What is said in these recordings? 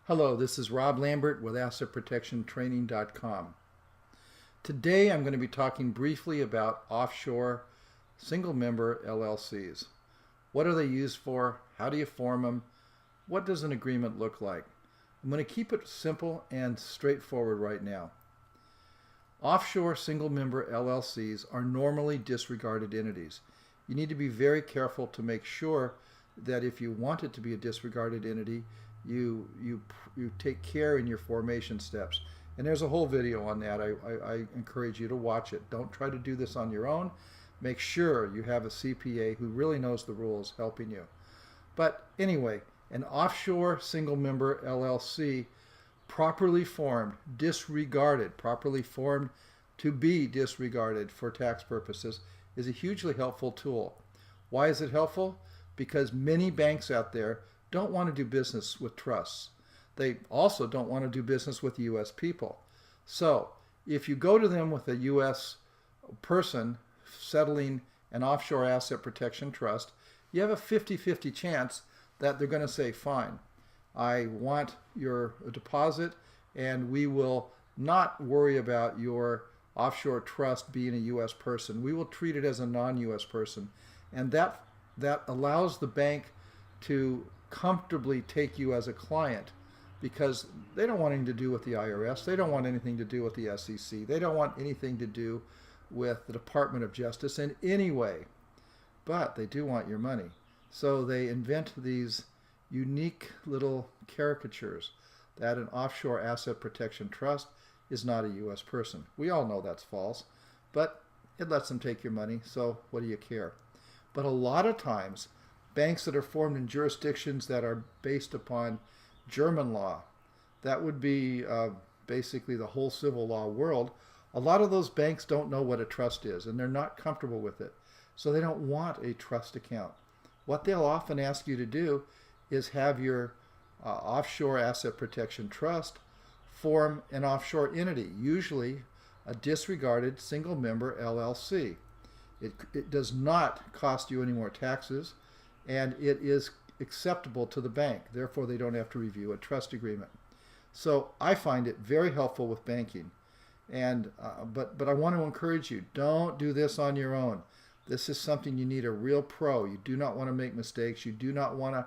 Hello, this is Rob Lambert with AssetProtectionTraining.com. Today I'm going to be talking briefly about offshore single member LLCs. What are they used for? How do you form them? What does an agreement look like? I'm going to keep it simple and straightforward right now. Offshore single member LLCs are normally disregarded entities. You need to be very careful to make sure that if you want it to be a disregarded entity, you take care in your formation steps. And there's a whole video on that. I encourage you to watch it. Don't try to do this on your own. Make sure you have a CPA who really knows the rules helping you. But anyway, an offshore single member LLC, properly formed, properly formed to be disregarded for tax purposes, is a hugely helpful tool. Why is it helpful? Because many banks out there don't want to do business with trusts. They also don't want to do business with U.S. people. So if you go to them with a U.S. person settling an offshore asset protection trust, you have a 50-50 chance that they're going to say, fine, I want your deposit, and we will not worry about your offshore trust being a U.S. person. We will treat it as a non-U.S. person. And that allows the bank to comfortably take you as a client, because they don't want anything to do with the IRS. They don't want anything to do with the SEC. They don't want anything to do with the Department of Justice in any way. But they do want your money. So they invent these unique little caricatures that an offshore asset protection trust is not a U.S. person. We all know that's false, but it lets them take your money, so what do you care? But a lot of times, banks that are formed in jurisdictions that are based upon German law, that would be basically the whole civil law world, a lot of those banks don't know what a trust is, and they're not comfortable with it. So they don't want a trust account. What they'll often ask you to do is have your offshore asset protection trust form an offshore entity, usually a disregarded single member LLC. It does not cost you any more taxes, and it is acceptable to the bank. Therefore, they don't have to review a trust agreement. So I find it very helpful with banking. And but I want to encourage you, don't do this on your own. This is something you need a real pro. You do not want to make mistakes. You do not want to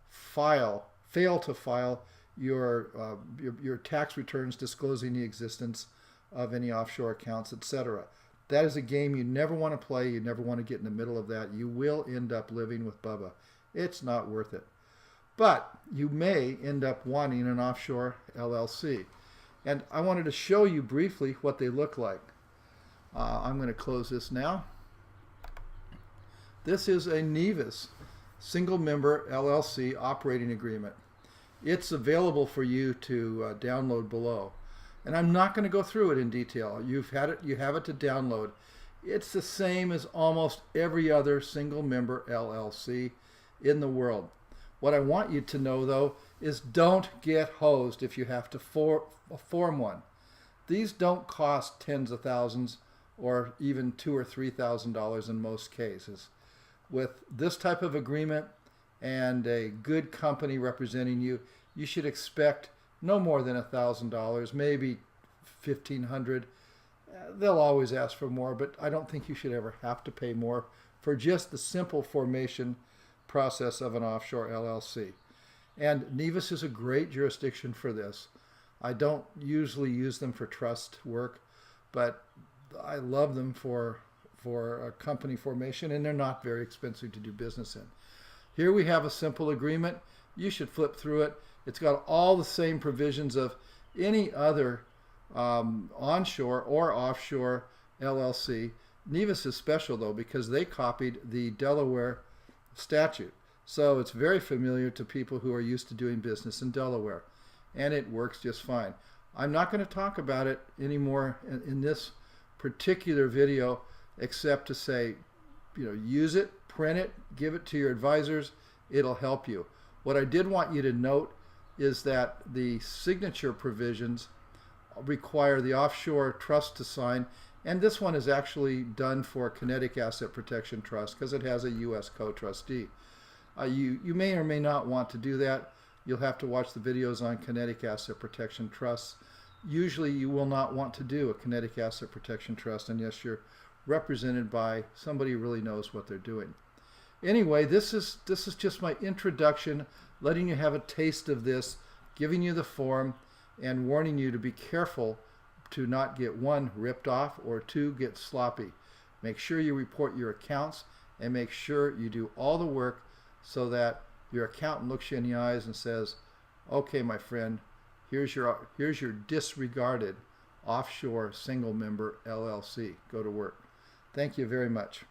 fail to file your tax returns disclosing the existence of any offshore accounts, etc. That is a game you never want to play. You never want to get in the middle of that. You will end up living with Bubba. It's not worth it. But you may end up wanting an offshore LLC. And I wanted to show you briefly what they look like. I'm going to close this now. This is a Nevis single member LLC operating agreement. It's available for you to download below. And I'm not going to go through it in detail. You have it to download. It's the same as almost every other single member LLC in the world. What I want you to know, though, is don't get hosed if you have to form one. These don't cost tens of thousands or even $2,000 or $3,000 in most cases. With this type of agreement and a good company representing you, you should expect no more than $1,000, maybe $1,500. They'll always ask for more, but I don't think you should ever have to pay more for just the simple formation process of an offshore LLC. And Nevis is a great jurisdiction for this. I don't usually use them for trust work, but I love them for a company formation, and they're not very expensive to do business in. Here we have a simple agreement. You should flip through it. It's got all the same provisions of any other onshore or offshore LLC. Nevis is special, though, because they copied the Delaware statute. So it's very familiar to people who are used to doing business in Delaware, and it works just fine. I'm not going to talk about it anymore in this particular video, except to say, use it, print it, give it to your advisors. It'll help you. What I did want you to note is that the signature provisions require the offshore trust to sign, and this one is actually done for Kinetic Asset Protection Trust because it has a U.S. co-trustee. You may or may not want to do that. you'll have to watch the videos on kinetic asset protection trusts. Usually you will not want to do a kinetic asset protection trust unless you're represented by somebody who really knows what they're doing. Anyway, this is just my introduction, letting you have a taste of this, giving you the form, and warning you to be careful to not get, one, ripped off, or two, get sloppy. Make sure you report your accounts, and make sure you do all the work so that your accountant looks you in the eyes and says, okay, my friend, here's your disregarded Offshore Single Member LLC. Go to work. Thank you very much.